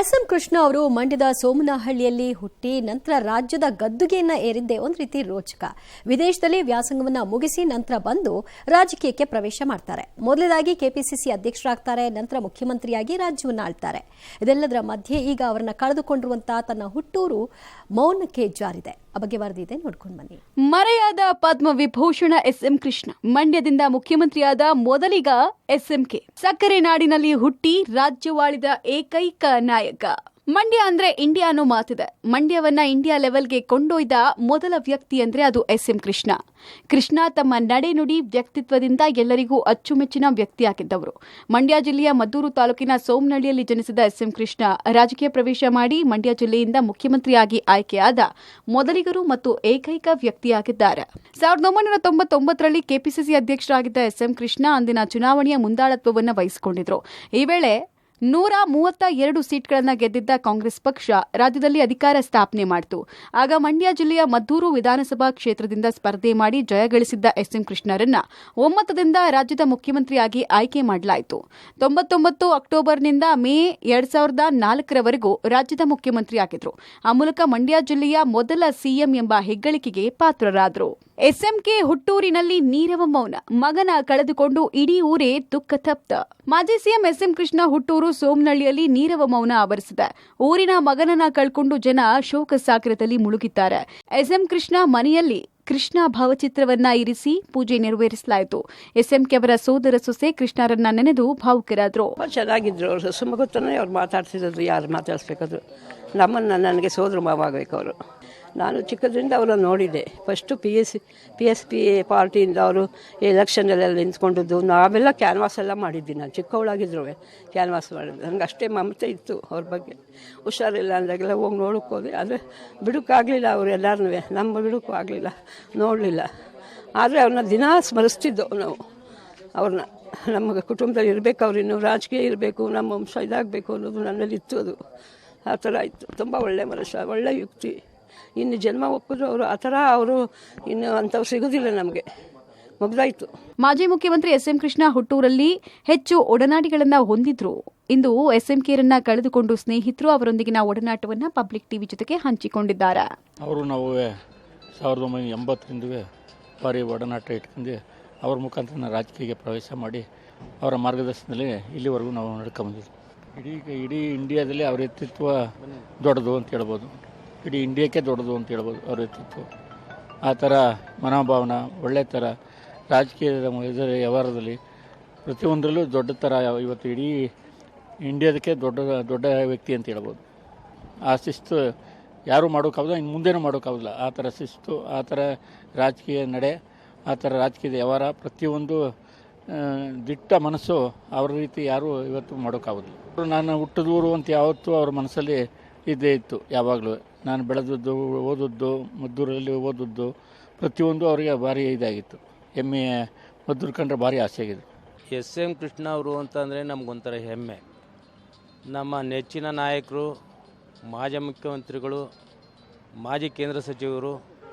SM. Krishna ಅವರು ಮಂಡ್ಯದ ಸೋಮನಹಳ್ಳಿಯಲ್ಲಿ ಹುಟ್ಟಿ ನಂತರ ರಾಜ್ಯದ ಗದ್ದುಗೆಯನ್ನ ಏರಿದ್ದೇ ಒಂದು ರೀತಿ ರೋಚಕ. ವಿದೇಶದಲ್ಲಿ ವ್ಯಾಸಂಗವನ್ನ ಮುಗಿಸಿ ನಂತರ ಬಂದು ರಾಜಕೀಯಕ್ಕೆ ಪ್ರವೇಶ ಮಾಡ್ತಾರೆ. ಮೊದಲದಾಗಿ ಕೆಪಿಸಿಸಿ ಅಧ್ಯಕ್ಷರಾಗ್ತಾರೆ, ನಂತರ ಮುಖ್ಯಮಂತ್ರಿಯಾಗಿ ರಾಜ್ಯವನ್ನ ಆಳ್ತಾರೆ. ಇದೆಲ್ಲದರ ಮಧ್ಯೆ ಈಗ ಅವರನ್ನ ಕಳೆದುಕೊಂಡಿರುವಂತಹ ತನ್ನ ಹುಟ್ಟೂರು ಮೌನಕ್ಕೆ ಜಾರಿದೆ. ಆ ಬಗ್ಗೆ ವರದಿದೆ, ನೋಡ್ಕೊಂಡು ಬನ್ನಿ. ಮರೆಯಾದ ಪದ್ಮ ವಿಭೂಷಣ ಎಸ್.ಎಂ. ಕೃಷ್ಣ ಮಂಡ್ಯದಿಂದ ಮುಖ್ಯಮಂತ್ರಿಯಾದ ಮೊದಲಿಗ ಎಸ್.ಎಂ.ಕೆ. ಸಕ್ಕರೆ ನಾಡಿನಲ್ಲಿ ಹುಟ್ಟಿ ರಾಜ್ಯವಾಳಿದ ಏಕೈಕ ನಾಯಕ. ಮಂಡ್ಯ ಅಂದ್ರೆ ಇಂಡಿಯಾ ಅನ್ನೋ ಮಾತಿದೆ. ಮಂಡ್ಯವನ್ನ ಇಂಡಿಯಾ ಲೆವೆಲ್ಗೆ ಕೊಂಡೊಯ್ದ ಮೊದಲ ವ್ಯಕ್ತಿ ಅಂದ್ರೆ ಅದು ಎಸ್.ಎಂ. ಕೃಷ್ಣ. ಕೃಷ್ಣ ತಮ್ಮ ನಡೆನುಡಿ ವ್ಯಕ್ತಿತ್ವದಿಂದ ಎಲ್ಲರಿಗೂ ಅಚ್ಚುಮೆಚ್ಚಿನ ವ್ಯಕ್ತಿಯಾಗಿದ್ದವರು. ಮಂಡ್ಯ ಜಿಲ್ಲೆಯ ಮದ್ದೂರು ತಾಲೂಕಿನ ಸೋಮನಹಳ್ಳಿಯಲ್ಲಿ ಜನಿಸಿದ ಎಸ್.ಎಂ. ಕೃಷ್ಣ ರಾಜಕೀಯ ಪ್ರವೇಶ ಮಾಡಿ ಮಂಡ್ಯ ಜಿಲ್ಲೆಯಿಂದ ಮುಖ್ಯಮಂತ್ರಿಯಾಗಿ ಆಯ್ಕೆಯಾದ ಮೊದಲಿಗರು ಮತ್ತು ಏಕೈಕ ವ್ಯಕ್ತಿಯಾಗಿದ್ದಾರೆ. 1999ರಲ್ಲಿ ಕೆಪಿಸಿಸಿ ಅಧ್ಯಕ್ಷರಾಗಿದ್ದ ಎಸ್.ಎಂ. ಕೃಷ್ಣ ಅಂದಿನ ಚುನಾವಣೆಯ ಮುಂದಾಳತ್ವವನ್ನು ವಹಿಸಿಕೊಂಡಿದ್ರು. ಈ ವೇಳೆ 132 ಸೀಟ್ಗಳನ್ನು ಗೆದ್ದಿದ್ದ ಕಾಂಗ್ರೆಸ್ ಪಕ್ಷ ರಾಜ್ಯದಲ್ಲಿ ಅಧಿಕಾರ ಸ್ಥಾಪನೆ ಮಾಡಿತು. ಆಗ ಮಂಡ್ಯ ಜಿಲ್ಲೆಯ ಮದ್ದೂರು ವಿಧಾನಸಭಾ ಕ್ಷೇತ್ರದಿಂದ ಸ್ಪರ್ಧೆ ಮಾಡಿ ಜಯಗಳಿಸಿದ್ದ ಎಸ್.ಎಂ. ಕೃಷ್ಣರನ್ನ ಒಮ್ಮತದಿಂದ ರಾಜ್ಯದ ಮುಖ್ಯಮಂತ್ರಿಯಾಗಿ ಆಯ್ಕೆ ಮಾಡಲಾಯಿತು. 99 ಅಕ್ಟೋಬರ್ನಿಂದ ಮೇ 2004ರವರೆಗೂ ರಾಜ್ಯದ ಮುಖ್ಯಮಂತ್ರಿಯಾಗಿದ್ರು. ಆ ಮೂಲಕ ಮಂಡ್ಯ ಜಿಲ್ಲೆಯ ಮೊದಲ ಸಿಎಂ ಎಂಬ ಹೆಗ್ಗಳಿಕೆಗೆ ಪಾತ್ರರಾದರು. ಎಸ್.ಎಂ.ಕೆ. ಹುಟ್ಟೂರಿನಲ್ಲಿ ನೀರವ ಮೌನ. ಮಗನ ಕಳೆದುಕೊಂಡು ಇಡೀ ಊರೇ ದುಃಖತಪ್ತ. ಮಾಜಿ ಸಿಎಂ ಎಸ್.ಎಂ. ಕೃಷ್ಣ ಹುಟ್ಟೂರು ಸೋಮನಹಳ್ಳಿಯಲ್ಲಿ ನೀರವ ಮೌನ ಆವರಿಸಿದೆ. ಊರಿನ ಮಗನನ್ನ ಕಳ್ಕೊಂಡು ಜನ ಶೋಕ ಸಾಗರದಲ್ಲಿ ಮುಳುಗಿದ್ದಾರೆ. ಎಸ್.ಎಂ. ಕೃಷ್ಣ ಮನೆಯಲ್ಲಿ ಕೃಷ್ಣ ಭಾವಚಿತ್ರವನ್ನ ಇರಿಸಿ ಪೂಜೆ ನೆರವೇರಿಸಲಾಯಿತು. ಎಸ್.ಎಂ.ಕೆ. ಅವರ ಸೋದರ ಸೊಸೆ ಕೃಷ್ಣರನ್ನ ನೆನೆದು ಭಾವುಕರಾದ್ರು. ಚೆನ್ನಾಗಿದ್ರು. ಅವರು ಸುಮಗುತ್ತನೇ ಅವ್ರು ಮಾತಾಡ್ತಿದ್ರು, ಯಾರು ಮಾತಾಡಿಸ್ಬೇಕಾದ್ರು. ನನಗೆ ಸೋದರ ಮಾವ ಆಗಬೇಕು ಅವರು. ನಾನು ಚಿಕ್ಕದ್ರಿಂದ ಅವರನ್ನು ನೋಡಿದ್ದೆ. ಫಸ್ಟು ಪಿ.ಎಸ್.ಪಿ ಪಾರ್ಟಿಯಿಂದ ಅವರು ಎಲೆಕ್ಷನಲ್ಲೆಲ್ಲ ನಿಂತ್ಕೊಂಡದ್ದು, ನಾವೆಲ್ಲ ಕ್ಯಾನ್ವಾಸ್ ಎಲ್ಲ ಮಾಡಿದ್ವಿ. ನಾನು ಚಿಕ್ಕವಳಾಗಿದ್ರು ಕ್ಯಾನ್ವಾಸ್ ಮಾಡಿದ್ದು. ನನಗೆ ಅಷ್ಟೇ ಮಮತೆ ಇತ್ತು ಅವ್ರ ಬಗ್ಗೆ. ಹುಷಾರಿಲ್ಲ ಅಂದಾಗೆಲ್ಲ ಹೋಗಿ ನೋಡೋಕೆ ಹೋದೆ. ಆದರೆ ಬಿಡೋಕ್ಕಾಗಲಿಲ್ಲ, ಅವರು ಎಲ್ಲರೂ ನಮ್ಮ ಬಿಡೋಕ್ಕೂ ಆಗಲಿಲ್ಲ, ನೋಡಲಿಲ್ಲ. ಆದರೆ ಅವ್ರನ್ನ ದಿನ ಸ್ಮರಿಸ್ತಿದ್ದೆವು ನಾವು. ಅವ್ರನ್ನ ನಮ್ಮ ಕುಟುಂಬದಲ್ಲಿ ಇರಬೇಕು, ಅವ್ರು ಇನ್ನೂ ರಾಜಕೀಯ ಇರಬೇಕು, ನಮ್ಮ ವಂಶ ಇದಾಗಬೇಕು ಅನ್ನೋದು ನನ್ನಲ್ಲಿ ಇತ್ತು. ಅದು ಆ ಥರ ಇತ್ತು. ತುಂಬ ಒಳ್ಳೆಯ ಮನುಷ್ಯ, ಒಳ್ಳೆ ಯುಕ್ತಿ. ಇನ್ನು ಜನ್ಮ ಒಪ್ಪಿದ್ರು ಅವರು ಆ ಥರ, ಅವರು ಇನ್ನು ಅಂಥವ್ರು ಸಿಗೋದಿಲ್ಲ ನಮಗೆ. ಮುಗ್ದಾಯಿತು. ಮಾಜಿ ಮುಖ್ಯಮಂತ್ರಿ ಎಸ್.ಎಂ. ಕೃಷ್ಣ ಹುಟ್ಟೂರಲ್ಲಿ ಹೆಚ್ಚು ಒಡನಾಡಿಗಳನ್ನ ಹೊಂದಿದ್ರು. ಇಂದು ಎಸ್.ಎಂ.ಕೆರನ್ನ ಕಳೆದುಕೊಂಡು ಸ್ನೇಹಿತರು ಅವರೊಂದಿಗಿನ ಒಡನಾಟವನ್ನ ಪಬ್ಲಿಕ್ ಟಿವಿ ಜೊತೆಗೆ ಹಂಚಿಕೊಂಡಿದ್ದಾರೆ. ಅವರು ನಾವು 1980ರಿಂದ ಭಾರಿ ಒಡನಾಟ ಇಟ್ಕೊಂಡು ಅವ್ರ ಮುಖಾಂತರ ರಾಜಕೀಯಕ್ಕೆ ಪ್ರವೇಶ ಮಾಡಿ ಅವರ ಮಾರ್ಗದರ್ಶನದಲ್ಲಿ ಇಲ್ಲಿವರೆಗೂ ನಾವು ನಡ್ಕೊಂಬಂದಿದ್ವಿ. ಇಡೀ ಇಂಡಿಯಾದಲ್ಲಿ ಅವರ ವ್ಯಕ್ತಿತ್ವ ದೊಡ್ಡದು ಅಂತ ಹೇಳ್ಬೋದು. ಇಡೀ ಇಂಡಿಯಾಕ್ಕೆ ದೊಡ್ಡದು ಅಂತ ಹೇಳ್ಬೋದು ಅವ್ರ ವ್ಯಕ್ತಿತ್ವ. ಆ ಥರ ಮನೋಭಾವನ ಒಳ್ಳೆ ಥರ ರಾಜಕೀಯದ ವ್ಯವಹಾರದಲ್ಲಿ ಪ್ರತಿಯೊಂದರಲ್ಲೂ ದೊಡ್ಡ ಥರ ಇವತ್ತು ಇಡೀ ಇಂಡಿಯಾದಕ್ಕೆ ದೊಡ್ಡ ವ್ಯಕ್ತಿ ಅಂತ ಹೇಳ್ಬೋದು. ಆ ಶಿಸ್ತು ಯಾರೂ ಮಾಡೋಕ್ಕಾಗೋಲ್ಲ, ಇನ್ನು ಮುಂದೇನೂ ಮಾಡೋಕ್ಕಾಗೋಲ್ಲ. ಆ ಥರ ಶಿಸ್ತು, ಆ ಥರ ರಾಜಕೀಯ ನಡೆ, ಆ ಥರ ರಾಜಕೀಯದ ವ್ಯವಹಾರ, ಪ್ರತಿಯೊಂದು ದಿಟ್ಟ ಮನಸ್ಸು ಅವ್ರ ರೀತಿ ಯಾರೂ ಇವತ್ತು ಮಾಡೋಕ್ಕಾಗೋದಿಲ್ಲ. ನಾನು ಹುಟ್ಟಿದೂರು ಅಂತ ಯಾವತ್ತೂ ಅವ್ರ ಮನಸ್ಸಲ್ಲಿ ಇದ್ದೇ ಇತ್ತು. ಯಾವಾಗಲೂ ನಾನು ಬೆಳೆದದ್ದು, ಓದದ್ದು, ಮದ್ದೂರಲ್ಲಿ ಓದದ್ದು ಪ್ರತಿಯೊಂದು ಅವರಿಗೆ ಭಾರಿ ಇದಾಗಿತ್ತು. ಹೆಮ್ಮೆ, ಮದ್ದೂರು ಕಂಡ್ರೆ ಭಾರಿ ಆಸೆ ಆಗಿದ್ರು. ಎಸ್.ಎಂ. ಕೃಷ್ಣ ಅವರು ಅಂತಂದರೆ ನಮಗೊಂಥರ ಹೆಮ್ಮೆ. ನಮ್ಮ ನೆಚ್ಚಿನ ನಾಯಕರು, ಮಾಜಿ ಮುಖ್ಯಮಂತ್ರಿಗಳು, ಮಾಜಿ ಕೇಂದ್ರ ಸಚಿವರು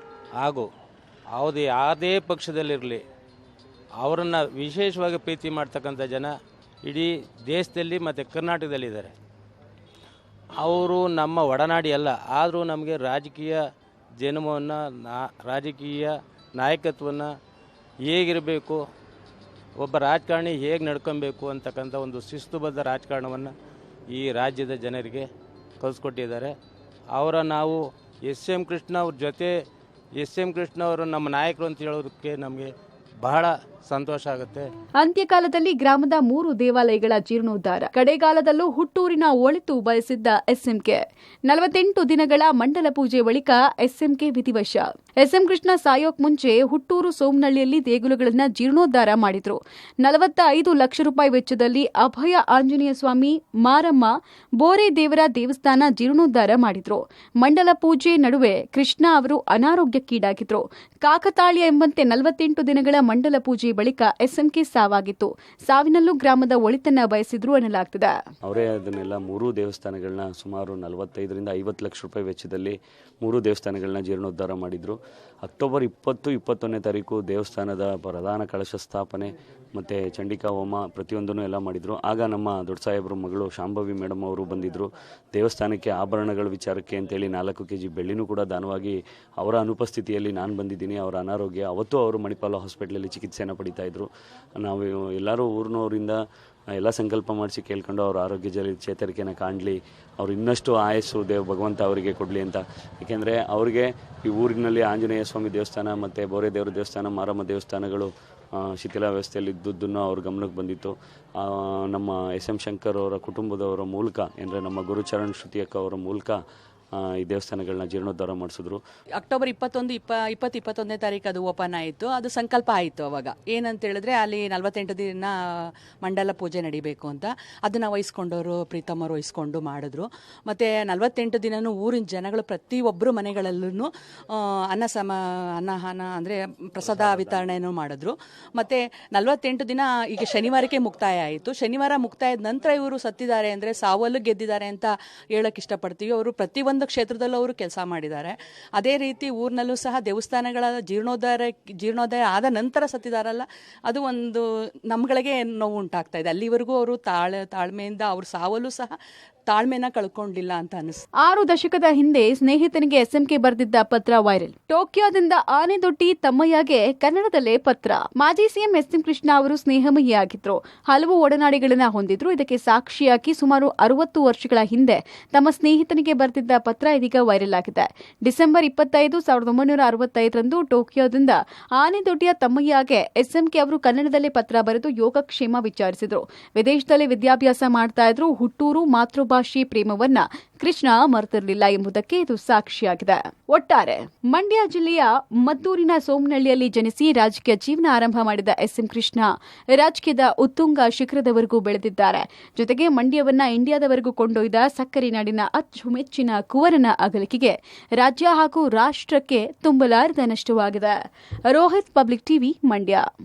ಹಾಗೂ ಯಾವುದೇ ಪಕ್ಷದಲ್ಲಿರಲಿ ಅವರನ್ನು ವಿಶೇಷವಾಗಿ ಪ್ರೀತಿ ಮಾಡ್ತಕ್ಕಂಥ ಜನ ಇಡೀ ದೇಶದಲ್ಲಿ ಮತ್ತು ಕರ್ನಾಟಕದಲ್ಲಿದ್ದಾರೆ. ಅವರು ನಮ್ಮ ಒಡನಾಡಿ ಅಲ್ಲ, ಆದರೂ ನಮಗೆ ರಾಜಕೀಯ ಜನ್ಮವನ್ನು, ರಾಜಕೀಯ ನಾಯಕತ್ವವನ್ನು ಹೇಗಿರಬೇಕು, ಒಬ್ಬ ರಾಜಕಾರಣಿ ಹೇಗೆ ನಡ್ಕೊಬೇಕು ಅಂತಕ್ಕಂಥ ಒಂದು ಶಿಸ್ತುಬದ್ಧ ರಾಜಕಾರಣವನ್ನು ಈ ರಾಜ್ಯದ ಜನರಿಗೆ ಕಲಿಸ್ಕೊಟ್ಟಿದ್ದಾರೆ. ನಾವು ಎಸ್.ಎಂ. ಕೃಷ್ಣ ಅವ್ರ ಜೊತೆ, ಎಸ್.ಎಂ. ಕೃಷ್ಣ ಅವರು ನಮ್ಮ ನಾಯಕರು ಅಂತ ಹೇಳೋದಕ್ಕೆ ನಮಗೆ ಬಹಳ ಸಂತೋಷ ಆಗುತ್ತೆ. ಅಂತ್ಯಕಾಲದಲ್ಲಿ ಗ್ರಾಮದ 3 ದೇವಾಲಯಗಳ ಜೀರ್ಣೋದ್ಧಾರ. ಕಡೆಗಾಲದಲ್ಲೂ ಹುಟ್ಟೂರಿನ ಒಳಿತು ಬಯಸಿದ್ದ ಎಸ್.ಎಂ.ಕೆ. 48 ದಿನಗಳ ಮಂಡಲ ಪೂಜೆ ಬಳಿಕ ಎಸ್.ಎಂ.ಕೆ. ವಿಧಿವಶ. ಎಸ್.ಎಂ. ಕೃಷ್ಣ ಸಾಯೋಕ್ ಮುಂಚೆ ಹುಟ್ಟೂರು ಸೋಮನಹಳ್ಳಿಯಲ್ಲಿ ದೇಗುಲಗಳನ್ನು ಜೀರ್ಣೋದ್ಧಾರ ಮಾಡಿದ್ರು. 45 ಲಕ್ಷ ರೂಪಾಯಿ ವೆಚ್ಚದಲ್ಲಿ ಅಭಯ ಆಂಜನೇಯ ಸ್ವಾಮಿ, ಮಾರಮ್ಮ, ಬೋರೆ ದೇವರ ದೇವಸ್ಥಾನ ಜೀರ್ಣೋದ್ಧಾರ ಮಾಡಿದ್ರು. ಮಂಡಲ ಪೂಜೆ ನಡುವೆ ಕೃಷ್ಣ ಅವರು ಅನಾರೋಗ್ಯಕ್ಕೀಡಾಗಿದ್ರು. ಕಾಕತಾಳೀಯ ಎಂಬಂತೆ 48 ದಿನಗಳ ಮಂಡಲ ಪೂಜೆ ಬಳಿಕ ಎಸ್ಎಂಕೆ ಸಾವಾಗಿತ್ತು. ಸಾವಿನಲ್ಲೂ ಗ್ರಾಮದ ಒಳಿತನ್ನ ಬಯಸಿದ್ರು ಎನ್ನಲಾಗ್ತಿದೆ. ಅವರೇ ಅದನ್ನೆಲ್ಲ 3 ದೇವಸ್ಥಾನಗಳನ್ನ ಸುಮಾರು 45ರಿಂದ 50 ಲಕ್ಷ ರೂಪಾಯಿ ವೆಚ್ಚದಲ್ಲಿ 3 ದೇವಸ್ಥಾನಗಳನ್ನ ಜೀರ್ಣೋದ್ಧಾರ ಮಾಡಿದ್ರು. ಅಕ್ಟೋಬರ್ 20-21ನೇ ತಾರೀಕು ದೇವಸ್ಥಾನದ ಪ್ರಧಾನ ಕಳಶ ಸ್ಥಾಪನೆ ಮತ್ತು ಚಂಡಿಕಾ ಹೋಮ ಪ್ರತಿಯೊಂದನ್ನು ಎಲ್ಲ ಮಾಡಿದರು. ಆಗ ನಮ್ಮ ದೊಡ್ಡ ಸಾಹೇಬ್ರ ಮಗಳು ಶಾಂಭವಿ ಮೇಡಮ್ ಅವರು ಬಂದಿದ್ದರು. ದೇವಸ್ಥಾನಕ್ಕೆ ಆಭರಣಗಳ ವಿಚಾರಕ್ಕೆ ಅಂತೇಳಿ 4 kg ಬೆಳ್ಳಿನೂ ಕೂಡ ದಾನವಾಗಿ ಅವರ ಅನುಪಸ್ಥಿತಿಯಲ್ಲಿ ನಾನು ಬಂದಿದ್ದೀನಿ. ಅವರ ಅನಾರೋಗ್ಯ ಅವತ್ತು ಅವರು ಮಣಿಪಾಲ ಹಾಸ್ಪಿಟ್ಲಲ್ಲಿ ಚಿಕಿತ್ಸೆಯನ್ನು ಪಡಿತಾ ಇದ್ದರು. ನಾವು ಎಲ್ಲರೂ ಊರಿನವರಿಂದ ಎಲ್ಲ ಸಂಕಲ್ಪ ಮಾಡಿಸಿ ಕೇಳ್ಕೊಂಡು ಅವ್ರ ಆರೋಗ್ಯದಲ್ಲಿ ಚೇತರಿಕೆನ ಕಾಣಲಿ, ಅವ್ರು ಇನ್ನಷ್ಟು ಆಯಸ್ಸು ಭಗವಂತ ಅವರಿಗೆ ಕೊಡಲಿ ಅಂತ. ಏಕೆಂದರೆ ಅವ್ರಿಗೆ ಈ ಊರಿನಲ್ಲಿ ಆಂಜನೇಯ ಸ್ವಾಮಿ ದೇವಸ್ಥಾನ ಮತ್ತು ಬೋರೆ ದೇವರ ದೇವಸ್ಥಾನ, ಮಾರಮ್ಮ ದೇವಸ್ಥಾನಗಳು ಶಿಥಿಲ ವ್ಯವಸ್ಥೆಯಲ್ಲಿ ಇದ್ದದ್ದನ್ನು ಅವ್ರ ಗಮನಕ್ಕೆ ಬಂದಿತ್ತು. ನಮ್ಮ SM ಶಂಕರ್ ಅವರ ಕುಟುಂಬದವರ ಮೂಲಕ ಅಂದರೆ ನಮ್ಮ ಗುರುಚರಣ್ ಶ್ರುತಿ ಅಕ್ಕ ಅವರ ಮೂಲಕ ಈ ದೇವಸ್ಥಾನಗಳನ್ನ ಜೀರ್ಣೋದ್ಧಾರ ಮಾಡಿಸಿದ್ರು. ಅಕ್ಟೋಬರ್ 21ನೇ ತಾರೀಕು ಅದು ಓಪನ್ ಆಯಿತು. ಅದು ಸಂಕಲ್ಪ ಆಯಿತು. ಅವಾಗ ಏನಂತ ಹೇಳಿದ್ರೆ ಅಲ್ಲಿ 48 ದಿನ ಮಂಡಲ ಪೂಜೆ ನಡಿಬೇಕು ಅಂತ ಅದನ್ನು ವಹಿಸ್ಕೊಂಡವರು ಪ್ರೀತಮ್ಮರು ವಹಿಸ್ಕೊಂಡು ಮಾಡಿದ್ರು. ಮತ್ತು 48 ದಿನವೂ ಊರಿನ ಜನಗಳು ಪ್ರತಿಯೊಬ್ಬರು ಮನೆಗಳಲ್ಲೂ ಅನ್ನಹಾನ ಅಂದರೆ ಪ್ರಸಾದ ವಿತರಣೆಯನ್ನು ಮಾಡಿದ್ರು. ಮತ್ತು 48 ದಿನ ಈಗ ಶನಿವಾರಕ್ಕೆ ಮುಕ್ತಾಯ ಆಯಿತು. ಶನಿವಾರ ಮುಕ್ತಾಯದ ನಂತರ ಇವರು ಸತ್ತಿದ್ದಾರೆ ಅಂದರೆ ಸಾವಲ್ಲೂ ಗೆದ್ದಿದ್ದಾರೆ ಅಂತ ಹೇಳೋಕ್ಕೆ ಇಷ್ಟಪಡ್ತೀವಿ. ಅವರು ಪ್ರತಿಯೊಂದು ಕ್ಷೇತ್ರದಲ್ಲೂ ಅವರು ಕೆಲಸ ಮಾಡಿದ್ದಾರೆ. ಅದೇ ರೀತಿ ಊರಿನಲ್ಲೂ ಸಹ ದೇವಸ್ಥಾನಗಳ ಜೀರ್ಣೋದಯ ಆದ ನಂತರ ಸತ್ತಿದಾರಲ್ಲ, ಅದು ಒಂದು ನಮ್ಗಳಿಗೆ ನೋವು ಉಂಟಾಗ್ತಾ ಇದೆ. ಅಲ್ಲಿವರೆಗೂ ಅವರು ತಾಳ್ಮೆಯಿಂದ ಅವ್ರ ಸಾವಲ್ಲೂ ಸಹ ತಾಳ್ಮೆನ ಕಳ್ಕೊಂಡಿಲ್ಲ ಅಂತ ಅನಿಸ್ತು. 6 ದಶಕದ ಹಿಂದೆ ಸ್ನೇಹಿತನಿಗೆ ಎಸ್ಎಂಕೆ ಬರೆದಿದ್ದ ಪತ್ರ ವೈರಲ್. ಟೋಕಿಯೋದಿಂದ ಆನೆದೊಡ್ಡಿ ತಮ್ಮಯ್ಯಗೆ ಕನ್ನಡದಲ್ಲೇ ಪತ್ರ. ಮಾಜಿ ಸಿಎಂ SM ಕೃಷ್ಣ ಅವರು ಸ್ನೇಹಮಯಿಯಾಗಿದ್ರು. ಹಲವು ಒಡನಾಡಿಗಳನ್ನ ಹೊಂದಿದ್ರು. ಇದಕ್ಕೆ ಸಾಕ್ಷಿಯಾಗಿ ಸುಮಾರು 60 ವರ್ಷಗಳ ಹಿಂದೆ ತಮ್ಮ ಸ್ನೇಹಿತನಿಗೆ ಬರೆದಿದ್ದ ಪತ್ರ ಇದೀಗ ವೈರಲ್ ಆಗಿದೆ. ಡಿಸೆಂಬರ್ 25, 1965ರಂದು ಟೋಕಿಯೋದಿಂದ ಆನೆದೊಡ್ಡಿಯ ತಮ್ಮಯ್ಯಗೆ ಎಸ್ಎಂಕೆ ಅವರು ಕನ್ನಡದಲ್ಲೇ ಪತ್ರ ಬರೆದು ಯೋಗಕ್ಷೇಮ ವಿಚಾರಿಸಿದ್ರು. ವಿದೇಶದಲ್ಲಿ ವಿದ್ಯಾಭ್ಯಾಸ ಮಾಡ್ತಾ ಇದ್ರು. ಹುಟ್ಟೂರು ಮಾತೃಭಾಷೆ ಪ್ರೇಮವನ್ನ ಕೃಷ್ಣ ಮರೆತಿರಲಿಲ್ಲ ಎಂಬುದಕ್ಕೆ ಇದು ಸಾಕ್ಷಿಯಾಗಿದೆ. ಒಟ್ಟಾರೆ ಮಂಡ್ಯ ಜಿಲ್ಲೆಯ ಮದ್ದೂರಿನ ಸೋಮನಹಳ್ಳಿಯಲ್ಲಿ ಜನಿಸಿ ರಾಜಕೀಯ ಜೀವನ ಆರಂಭ ಮಾಡಿದ SM ಕೃಷ್ಣ ರಾಜಕೀಯದ ಉತ್ತುಂಗ ಶಿಖರದವರೆಗೂ ಬೆಳೆದಿದ್ದಾರೆ. ಜೊತೆಗೆ ಮಂಡ್ಯವನ್ನ ಇಂಡಿಯಾದವರೆಗೂ ಕೊಂಡೊಯ್ದ ಸಕ್ಕರೆ ನಾಡಿನ ಅಚ್ಚುಮೆಚ್ಚಿನ ಕುವರನ ಅಗಲಿಕೆಗೆ ರಾಜ್ಯ ಹಾಗೂ ರಾಷ್ಟ್ರಕ್ಕೆ ತುಂಬಲಾರದ ನಷ್ಟವಾಗಿದೆ. Rohit, public TV, Mandya.